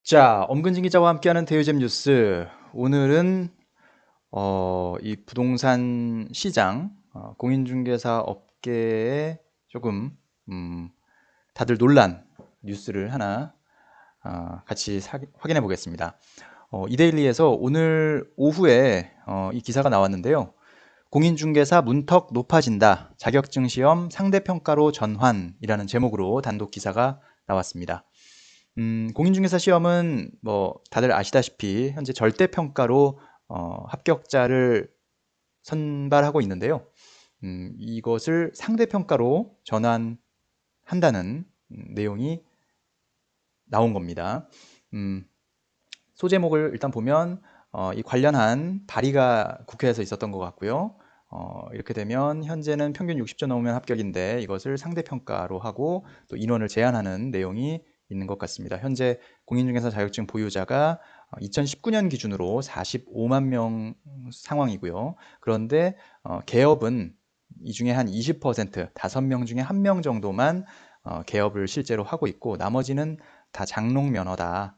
자, 엄근진 기자와 함께하는 대유잼 뉴스. 오늘은 이 부동산 시장, 공인중개사 업계에 조금 다들 놀란 뉴스를 하나 같이 확인해 보겠습니다. 이데일리에서 오늘 오후에 이 기사가 나왔는데요. 공인중개사 문턱 높아진다. 자격증 시험 상대평가로 전환이라는 제목으로 단독 기사가 나왔습니다. 공인중개사 시험은 뭐 다들 아시다시피 현재 절대평가로 합격자를 선발하고 있는데요. 이것을 상대평가로 전환한다는 내용이 나온 겁니다. 소제목을 일단 보면 이 관련한 발의가 국회에서 있었던 것 같고요. 이렇게 되면 현재는 평균 60점 넘으면 합격인데 이것을 상대평가로 하고 또 인원을 제한하는 내용이 있는 것 같습니다. 현재 공인중개사 자격증 보유자가 2019년 기준으로 45만 명 상황이고요. 그런데 개업은 이 중에 한 20%, 5명 중에 1명 정도만 개업을 실제로 하고 있고 나머지는 다 장롱 면허다.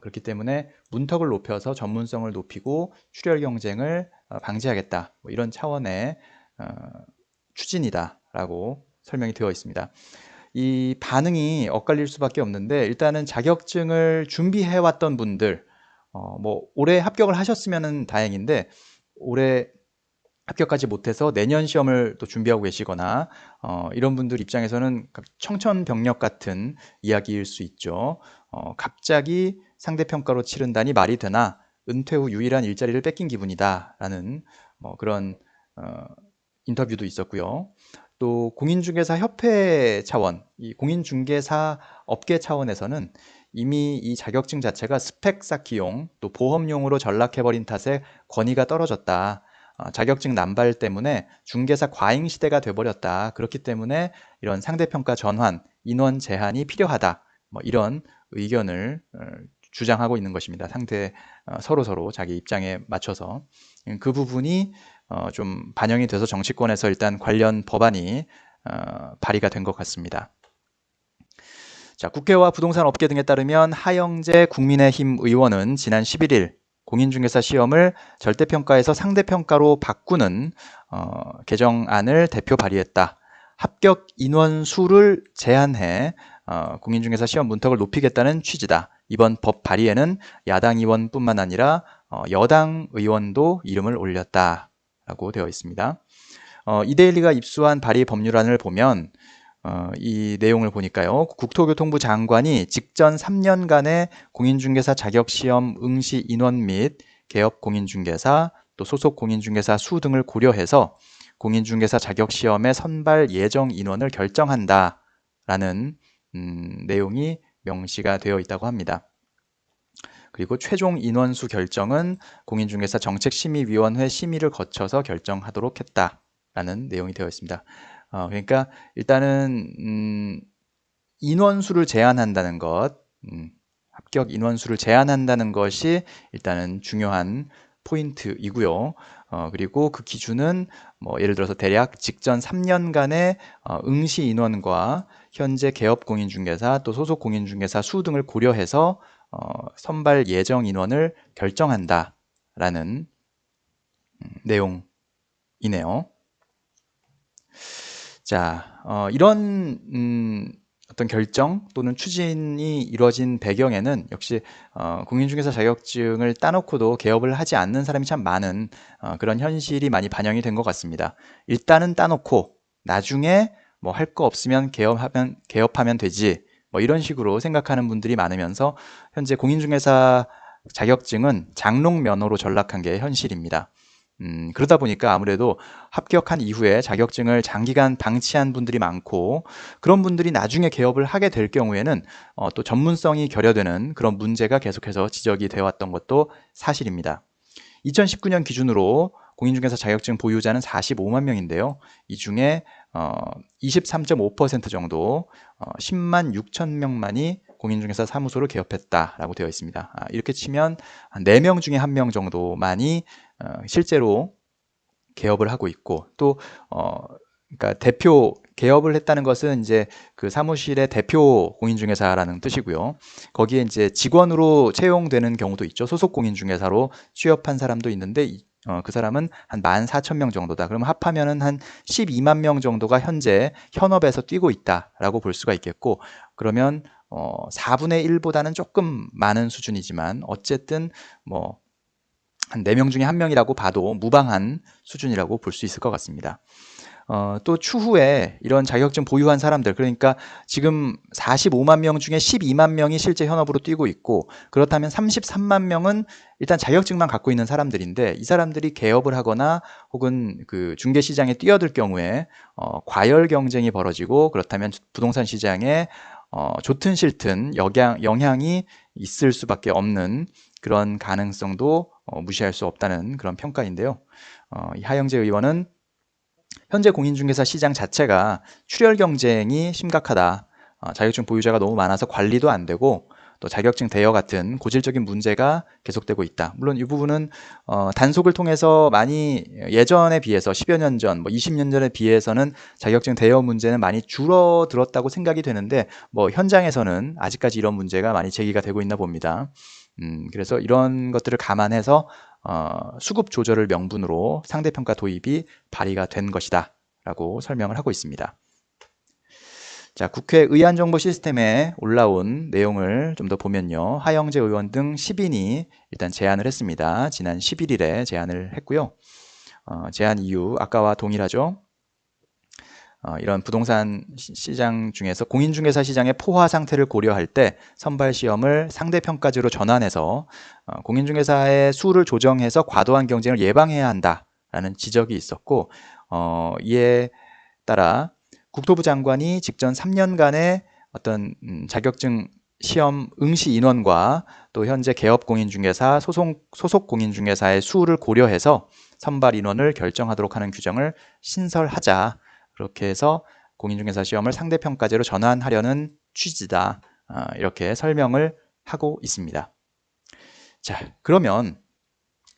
그렇기 때문에 문턱을 높여서 전문성을 높이고 출혈 경쟁을 방지하겠다. 뭐 이런 차원의 추진이다라고 설명이 되어 있습니다. 이 반응이 엇갈릴 수밖에 없는데 일단은 자격증을 준비해왔던 분들, 뭐 올해 합격을 하셨으면 다행인데 올해 합격하지 못해서 내년 시험을 또 준비하고 계시거나 이런 분들 입장에서는 청천벽력 같은 이야기일 수 있죠. 갑자기 상대평가로 치른다니 말이 되나 은퇴 후 유일한 일자리를 뺏긴 기분이다 라는 그런 인터뷰도 있었고요. 또 공인중개사 협회 차원, 이 공인중개사 업계 차원에서는 이미 이 자격증 자체가 스펙 쌓기용 또 보험용으로 전락해버린 탓에 권위가 떨어졌다. 자격증 남발 때문에 중개사 과잉 시대가 돼버렸다. 그렇기 때문에 이런 상대평가 전환, 인원 제한이 필요하다. 뭐 이런 의견을 주장하고 있는 것입니다. 서로 자기 입장에 맞춰서 그 부분이 좀 반영이 돼서 정치권에서 일단 관련 법안이 발의가 된 것 같습니다. 자, 국회와 부동산 업계 등에 따르면 하영재 국민의힘 의원은 지난 11일 공인중개사 시험을 절대평가에서 상대평가로 바꾸는 개정안을 대표 발의했다. 합격 인원 수를 제한해 공인중개사 시험 문턱을 높이겠다는 취지다. 이번 법 발의에는 야당 의원뿐만 아니라 여당 의원도 이름을 올렸다라고 되어 있습니다. 이데일리가 입수한 발의 법률안을 보면 이 내용을 보니까요. 국토교통부 장관이 직전 3년간의 공인중개사 자격시험 응시 인원 및 개업 공인중개사 또 소속 공인중개사 수 등을 고려해서 공인중개사 자격시험의 선발 예정 인원을 결정한다라는 내용이 명시가 되어 있다고 합니다. 그리고 최종 인원수 결정은 공인중개사 정책심의위원회 심의를 거쳐서 결정하도록 했다라는 내용이 되어 있습니다. 그러니까 일단은 인원수를 제한한다는 것, 합격 인원수를 제한한다는 것이 일단은 중요한 포인트이고요. 그리고 그 기준은 뭐 예를 들어서 대략 직전 3년간의 응시 인원과 현재 개업 공인중개사 또 소속 공인중개사 수 등을 고려해서 선발 예정 인원을 결정한다라는 내용이네요. 자, 이런 어떤 결정 또는 추진이 이루어진 배경에는 역시 공인중개사 자격증을 따놓고도 개업을 하지 않는 사람이 참 많은 그런 현실이 많이 반영이 된 것 같습니다. 일단은 따놓고 나중에 뭐 할 거 없으면 개업하면 되지 뭐 이런 식으로 생각하는 분들이 많으면서 현재 공인중개사 자격증은 장롱 면허로 전락한 게 현실입니다. 그러다 보니까 아무래도 합격한 이후에 자격증을 장기간 방치한 분들이 많고 그런 분들이 나중에 개업을 하게 될 경우에는 또 전문성이 결여되는 그런 문제가 계속해서 지적이 되어 왔던 것도 사실입니다. 2019년 기준으로 공인중개사 자격증 보유자는 45만 명인데요. 이 중에 23.5% 정도 10만 6천 명만이 공인중개사 사무소를 개업했다라고 되어 있습니다. 이렇게 치면 4명 중에 1명 정도만이 실제로 개업을 하고 있고 또 그러니까 대표 개업을 했다는 것은 이제 그 사무실의 대표 공인중개사라는 뜻이고요. 거기에 이제 직원으로 채용되는 경우도 있죠. 소속 공인중개사로 취업한 사람도 있는데 그 사람은 한 14,000명 정도다. 그러면 합하면은 한 12만 명 정도가 현재 현업에서 뛰고 있다라고 볼 수가 있겠고, 그러면 4분의 1보다는 조금 많은 수준이지만 어쨌든 뭐 한 4명 중에 1명이라고 봐도 무방한 수준이라고 볼 수 있을 것 같습니다. 또 추후에 이런 자격증 보유한 사람들, 그러니까 지금 45만 명 중에 12만 명이 실제 현업으로 뛰고 있고, 그렇다면 33만 명은 일단 자격증만 갖고 있는 사람들인데, 이 사람들이 개업을 하거나 혹은 그 중개시장에 뛰어들 경우에 과열 경쟁이 벌어지고, 그렇다면 부동산 시장에 좋든 싫든 영향이 있을 수밖에 없는 그런 가능성도 무시할 수 없다는 그런 평가인데요. 이 하영재 의원은 현재 공인중개사 시장 자체가 출혈 경쟁이 심각하다. 자격증 보유자가 너무 많아서 관리도 안 되고 또 자격증 대여 같은 고질적인 문제가 계속되고 있다. 물론 이 부분은 단속을 통해서 많이 예전에 비해서 10여 년 전, 20년 전에 비해서는 자격증 대여 문제는 많이 줄어들었다고 생각이 되는데 현장에서는 아직까지 이런 문제가 많이 제기가 되고 있나 봅니다. 그래서 이런 것들을 감안해서 수급 조절을 명분으로 상대평가 도입이 발의가 된 것이다 라고 설명을 하고 있습니다. 자, 국회 의안정보 시스템에 올라온 내용을 좀 더 보면요. 하영재 의원 등 10인이 일단 제안을 했습니다. 지난 11일에 제안을 했고요. 제안 이유 아까와 동일하죠. 이런 부동산 시장 중에서 공인중개사 시장의 포화 상태를 고려할 때 선발 시험을 상대평가제로 전환해서 공인중개사의 수를 조정해서 과도한 경쟁을 예방해야 한다라는 지적이 있었고, 이에 따라 국토부 장관이 직전 3년간의 어떤 자격증 시험 응시 인원과 또 현재 개업 공인중개사, 소속 공인중개사의 수를 고려해서 선발 인원을 결정하도록 하는 규정을 신설하자. 그렇게 해서 공인중개사 시험을 상대평가제로 전환하려는 취지다. 이렇게 설명을 하고 있습니다. 자, 그러면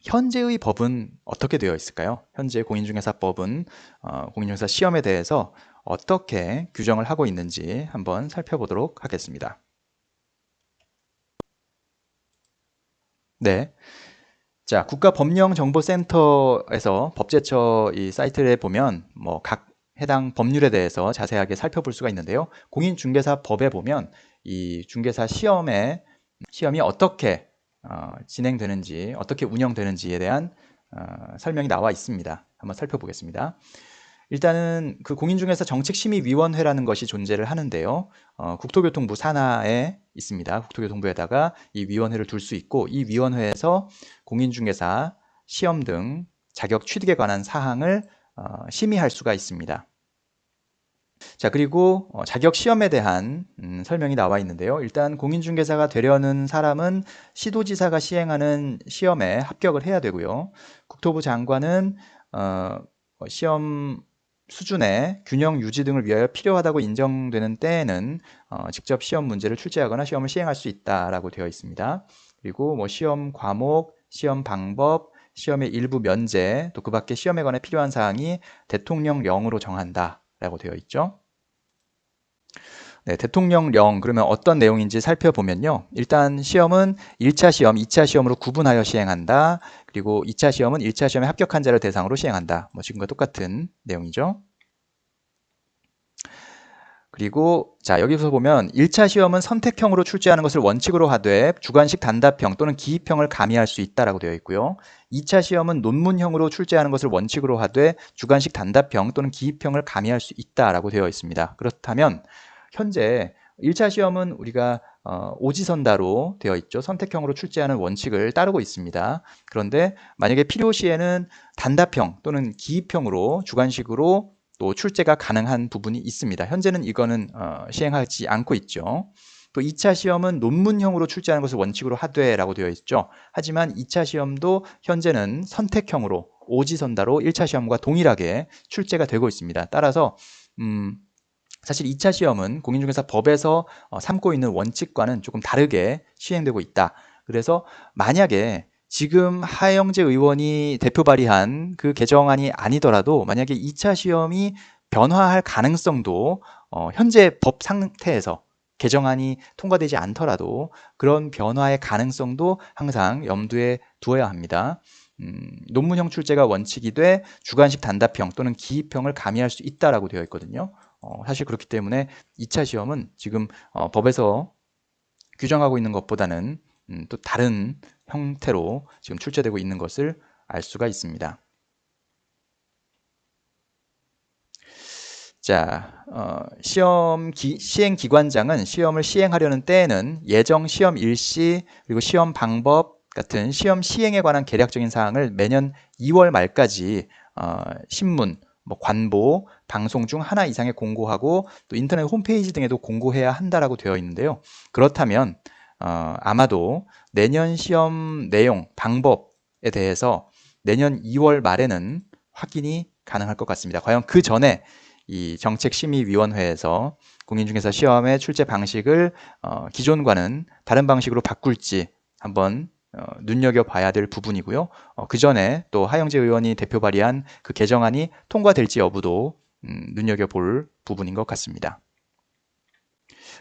현재의 법은 어떻게 되어 있을까요? 현재 공인중개사법은 공인중개사 시험에 대해서 어떻게 규정을 하고 있는지 한번 살펴보도록 하겠습니다. 네. 자, 국가법령정보센터에서 법제처 이 사이트에 보면 각 해당 법률에 대해서 자세하게 살펴볼 수가 있는데요. 공인중개사법에 보면 이 중개사 시험이 어떻게 진행되는지, 어떻게 운영되는지에 대한 설명이 나와 있습니다. 한번 살펴보겠습니다. 일단은 그 공인중개사 정책심의위원회라는 것이 존재를 하는데요. 국토교통부 산하에 있습니다. 국토교통부에다가 이 위원회를 둘 수 있고, 이 위원회에서 공인중개사 시험 등 자격 취득에 관한 사항을 심의할 수가 있습니다. 자, 그리고 자격 시험에 대한 설명이 나와 있는데요. 일단 공인중개사가 되려는 사람은 시도지사가 시행하는 시험에 합격을 해야 되고요. 국토부 장관은 시험 수준의 균형 유지 등을 위하여 필요하다고 인정되는 때에는 직접 시험 문제를 출제하거나 시험을 시행할 수 있다라고 되어 있습니다. 그리고 시험 과목, 시험 방법, 시험의 일부 면제, 또 그 밖에 시험에 관해 필요한 사항이 대통령령으로 정한다라고 되어 있죠. 네, 대통령령 그러면 어떤 내용인지 살펴보면요. 일단 시험은 1차 시험, 2차 시험으로 구분하여 시행한다. 그리고 2차 시험은 1차 시험에 합격한 자를 대상으로 시행한다. 지금과 똑같은 내용이죠. 그리고 자, 여기서 보면 1차 시험은 선택형으로 출제하는 것을 원칙으로 하되 주관식 단답형 또는 기입형을 가미할 수 있다라고 되어 있고요. 2차 시험은 논문형으로 출제하는 것을 원칙으로 하되 주관식 단답형 또는 기입형을 가미할 수 있다라고 되어 있습니다. 그렇다면 현재 1차 시험은 우리가 오지선다로 되어 있죠. 선택형으로 출제하는 원칙을 따르고 있습니다. 그런데 만약에 필요시에는 단답형 또는 기입형으로 주관식으로 또 출제가 가능한 부분이 있습니다. 현재는 이거는 시행하지 않고 있죠. 또 2차 시험은 논문형으로 출제하는 것을 원칙으로 하되라고 되어 있죠. 하지만 2차 시험도 현재는 선택형으로 오지선다로 1차 시험과 동일하게 출제가 되고 있습니다. 따라서 사실 2차 시험은 공인중개사법에서 삼고 있는 원칙과는 조금 다르게 시행되고 있다. 그래서 만약에 지금 하영재 의원이 대표 발의한 그 개정안이 아니더라도 만약에 2차 시험이 변화할 가능성도 현재 법 상태에서 개정안이 통과되지 않더라도 그런 변화의 가능성도 항상 염두에 두어야 합니다. 논문형 출제가 원칙이 돼 주관식 단답형 또는 기입형을 가미할 수 있다라고 되어 있거든요. 사실 그렇기 때문에 2차 시험은 지금 법에서 규정하고 있는 것보다는 또 다른 형태로 지금 출제되고 있는 것을 알 수가 있습니다. 자, 시행기관장은 시험을 시행하려는 때에는 예정 시험 일시 그리고 시험 방법 같은 시험 시행에 관한 개략적인 사항을 매년 2월 말까지 신문, 관보, 방송 중 하나 이상에 공고하고 또 인터넷 홈페이지 등에도 공고해야 한다라고 되어 있는데요. 그렇다면 아마도 내년 시험 내용, 방법에 대해서 내년 2월 말에는 확인이 가능할 것 같습니다. 과연 그 전에 이 정책심의위원회에서 공인중개사 시험의 출제 방식을 기존과는 다른 방식으로 바꿀지 한번 눈여겨봐야 될 부분이고요. 그 전에 또 하영재 의원이 대표 발의한 그 개정안이 통과될지 여부도 눈여겨볼 부분인 것 같습니다.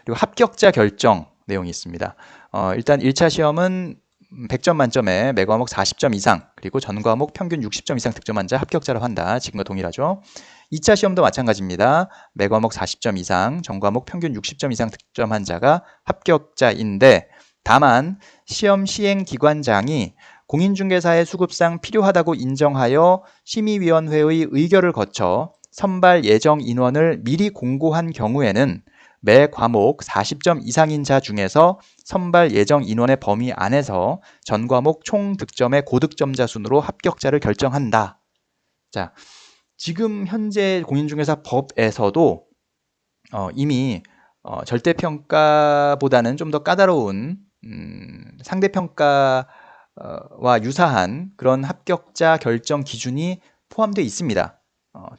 그리고 합격자 결정 내용이 있습니다. 일단 1차 시험은 100점 만점에 매 과목 40점 이상 그리고 전 과목 평균 60점 이상 득점한 자 합격자로 한다. 지금과 동일하죠. 2차 시험도 마찬가지입니다. 매 과목 40점 이상, 전 과목 평균 60점 이상 득점한 자가 합격자인데 다만 시험 시행 기관장이 공인중개사의 수급상 필요하다고 인정하여 심의위원회의 의결을 거쳐 선발 예정 인원을 미리 공고한 경우에는 매 과목 40점 이상인 자 중에서 선발 예정 인원의 범위 안에서 전 과목 총 득점의 고득점자 순으로 합격자를 결정한다. 자, 지금 현재 공인중개사 법에서도 이미 절대평가보다는 좀 더 까다로운 상대평가와 유사한 그런 합격자 결정 기준이 포함되어 있습니다.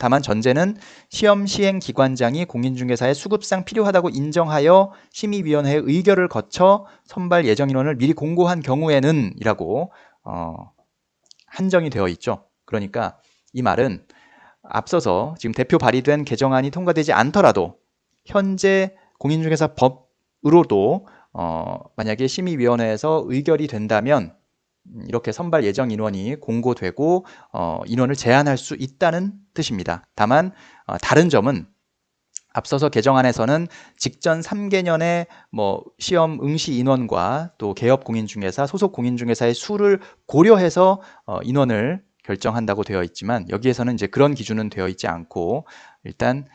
다만 전제는 시험 시행 기관장이 공인중개사의 수급상 필요하다고 인정하여 심의위원회의 의결을 거쳐 선발 예정 인원을 미리 공고한 경우에는 이라고 한정이 되어 있죠. 그러니까 이 말은 앞서서 지금 대표 발의된 개정안이 통과되지 않더라도 현재 공인중개사 법으로도 만약에 심의위원회에서 의결이 된다면 이렇게 선발 예정 인원이 공고되고 인원을 제한할 수 있다는 뜻입니다. 다만 다른 점은 앞서서 개정안에서는 직전 3개년의 시험 응시 인원과 또 개업 공인중개사, 소속 공인중개사의 수를 고려해서 인원을 결정한다고 되어 있지만 여기에서는 이제 그런 기준은 되어 있지 않고 일단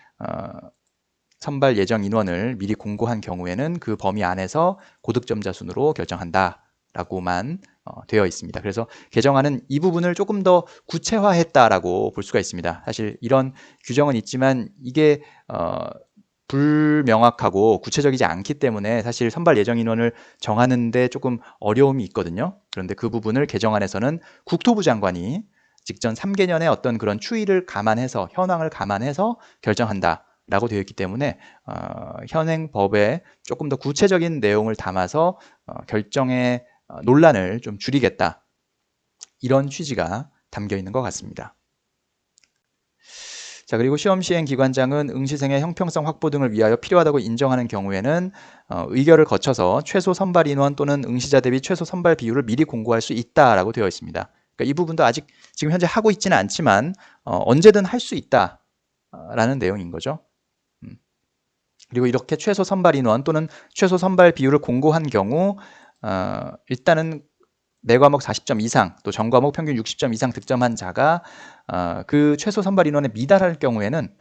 선발 예정 인원을 미리 공고한 경우에는 그 범위 안에서 고득점자 순으로 결정한다라고만 되어 있습니다. 그래서 개정안은 이 부분을 조금 더 구체화했다라고 볼 수가 있습니다. 사실 이런 규정은 있지만 이게 불명확하고 구체적이지 않기 때문에 사실 선발 예정 인원을 정하는데 조금 어려움이 있거든요. 그런데 그 부분을 개정안에서는 국토부 장관이 직전 3개년의 어떤 그런 추이를 감안해서 현황을 감안해서 결정한다라고 되어 있기 때문에 현행 법에 조금 더 구체적인 내용을 담아서 결정의 논란을 좀 줄이겠다 이런 취지가 담겨 있는 것 같습니다. 자, 그리고 시험 시행 기관장은 응시생의 형평성 확보 등을 위하여 필요하다고 인정하는 경우에는 의결을 거쳐서 최소 선발 인원 또는 응시자 대비 최소 선발 비율을 미리 공고할 수 있다라고 되어 있습니다. 그러니까 이 부분도 아직 지금 현재 하고 있지는 않지만 언제든 할 수 있다라는 내용인 거죠. 그리고 이렇게 최소 선발 인원 또는 최소 선발 비율을 공고한 경우 일단은 매 과목 40점 이상 또 전 과목 평균 60점 이상 득점한 자가 그 최소 선발 인원에 미달할 경우에는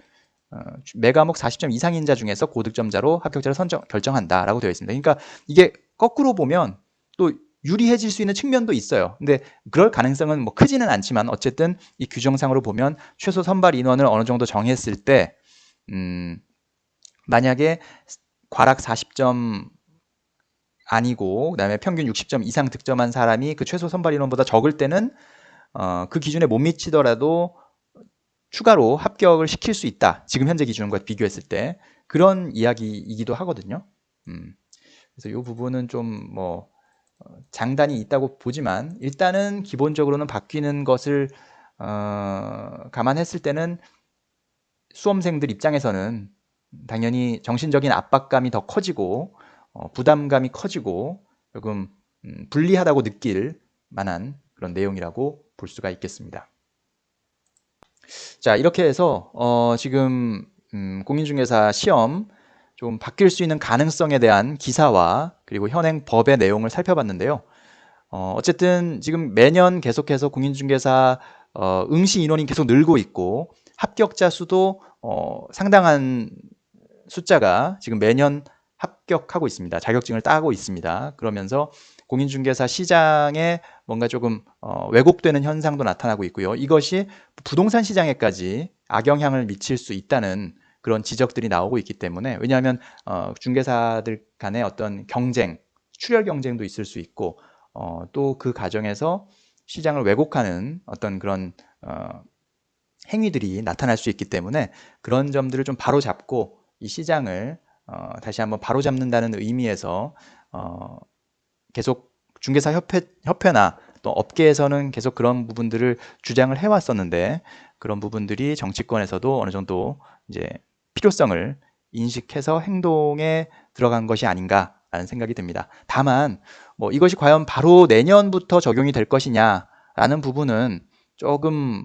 매 과목 40점 이상인 자 중에서 고득점자로 합격자를 결정한다라고 되어 있습니다. 그러니까 이게 거꾸로 보면 또 유리해질 수 있는 측면도 있어요. 근데 그럴 가능성은 크지는 않지만 어쨌든 이 규정상으로 보면 최소 선발 인원을 어느 정도 정했을 때 만약에 과락 40점 아니고 그다음에 평균 60점 이상 득점한 사람이 그 최소 선발 인원보다 적을 때는 그 기준에 못 미치더라도 추가로 합격을 시킬 수 있다. 지금 현재 기준과 비교했을 때 그런 이야기이기도 하거든요. 그래서 이 부분은 좀 장단이 있다고 보지만 일단은 기본적으로는 바뀌는 것을 감안했을 때는 수험생들 입장에서는 당연히 정신적인 압박감이 더 커지고 부담감이 커지고 조금 불리하다고 느낄 만한 그런 내용이라고 볼 수가 있겠습니다. 자, 이렇게 해서 지금 공인중개사 시험 좀 바뀔 수 있는 가능성에 대한 기사와 그리고 현행 법의 내용을 살펴봤는데요. 어쨌든 지금 매년 계속해서 공인중개사 응시 인원이 계속 늘고 있고 합격자 수도 상당한 숫자가 지금 매년 합격하고 있습니다. 자격증을 따고 있습니다. 그러면서 공인중개사 시장에 뭔가 조금 왜곡되는 현상도 나타나고 있고요. 이것이 부동산 시장에까지 악영향을 미칠 수 있다는 그런 지적들이 나오고 있기 때문에, 왜냐하면 중개사들 간의 어떤 경쟁, 출혈 경쟁도 있을 수 있고 또 그 과정에서 시장을 왜곡하는 어떤 그런 행위들이 나타날 수 있기 때문에 그런 점들을 좀 바로잡고 이 시장을 다시 한번 바로잡는다는 의미에서 계속 중개사 협회나 또 업계에서는 계속 그런 부분들을 주장을 해왔었는데, 그런 부분들이 정치권에서도 어느 정도 이제 필요성을 인식해서 행동에 들어간 것이 아닌가라는 생각이 듭니다. 다만 뭐 이것이 과연 바로 내년부터 적용이 될 것이냐라는 부분은 조금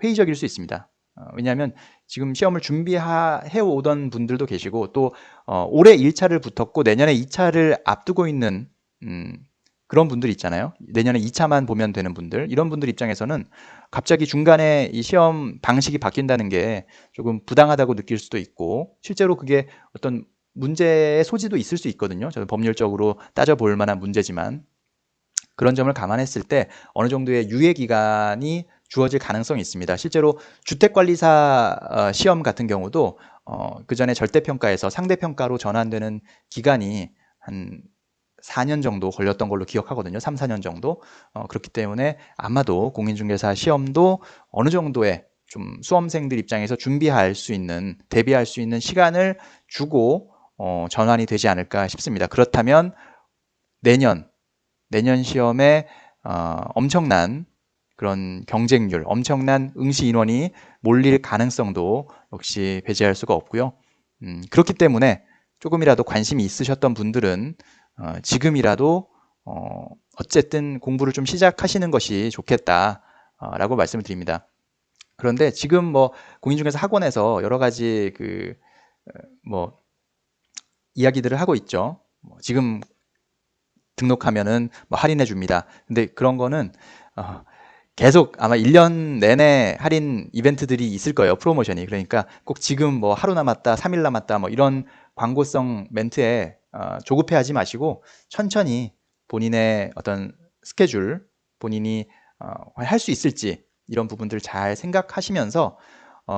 회의적일 수 있습니다. 왜냐하면 지금 시험을 준비해 오던 분들도 계시고 또 올해 1차를 붙었고 내년에 2차를 앞두고 있는 그런 분들 있잖아요. 내년에 2차만 보면 되는 분들, 이런 분들 입장에서는 갑자기 중간에 이 시험 방식이 바뀐다는 게 조금 부당하다고 느낄 수도 있고, 실제로 그게 어떤 문제의 소지도 있을 수 있거든요. 저는 법률적으로 따져볼 만한 문제지만, 그런 점을 감안했을 때 어느 정도의 유예 기간이 주어질 가능성이 있습니다. 실제로 주택관리사 시험 같은 경우도 그 전에 절대평가에서 상대평가로 전환되는 기간이 한 4년 정도 걸렸던 걸로 기억하거든요. 3, 4년 정도. 그렇기 때문에 아마도 공인중개사 시험도 어느 정도의 좀 수험생들 입장에서 준비할 수 있는, 대비할 수 있는 시간을 주고 전환이 되지 않을까 싶습니다. 그렇다면 내년 시험에 엄청난 그런 경쟁률, 엄청난 응시 인원이 몰릴 가능성도 역시 배제할 수가 없고요. 그렇기 때문에 조금이라도 관심이 있으셨던 분들은 지금이라도 어쨌든 공부를 좀 시작하시는 것이 좋겠다라고 말씀을 드립니다. 그런데 지금 뭐 공인중개사 학원에서 여러 가지 뭐 이야기들을 하고 있죠. 지금 등록하면은 뭐 할인해 줍니다. 근데 그런 거는 계속 아마 1년 내내 할인 이벤트들이 있을 거예요. 프로모션이. 그러니까 꼭 지금 뭐 하루 남았다, 3일 남았다 뭐 이런 광고성 멘트에 조급해하지 마시고 천천히 본인의 어떤 스케줄, 본인이 할 수 있을지 이런 부분들을 잘 생각하시면서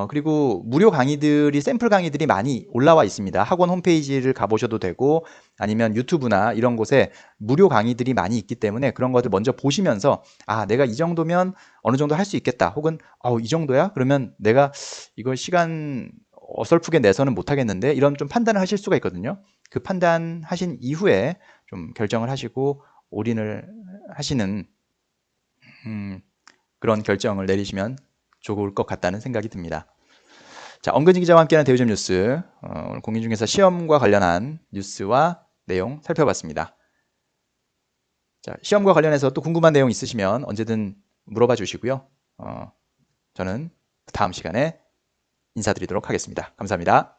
그리고 무료 강의들이, 샘플 강의들이 많이 올라와 있습니다. 학원 홈페이지를 가보셔도 되고 아니면 유튜브나 이런 곳에 무료 강의들이 많이 있기 때문에 그런 것들 먼저 보시면서 내가 이 정도면 어느 정도 할 수 있겠다, 혹은 이 정도야? 그러면 내가 이걸 시간 어설프게 내서는 못하겠는데, 이런 좀 판단을 하실 수가 있거든요. 그 판단하신 이후에 좀 결정을 하시고 올인을 하시는 그런 결정을 내리시면 좋을 것 같다는 생각이 듭니다. 자, 엄근진 기자와 함께하는 대우점 뉴스, 오늘 공인중개사 시험과 관련한 뉴스와 내용 살펴봤습니다. 자, 시험과 관련해서 또 궁금한 내용 있으시면 언제든 물어봐 주시고요. 저는 다음 시간에 인사드리도록 하겠습니다. 감사합니다.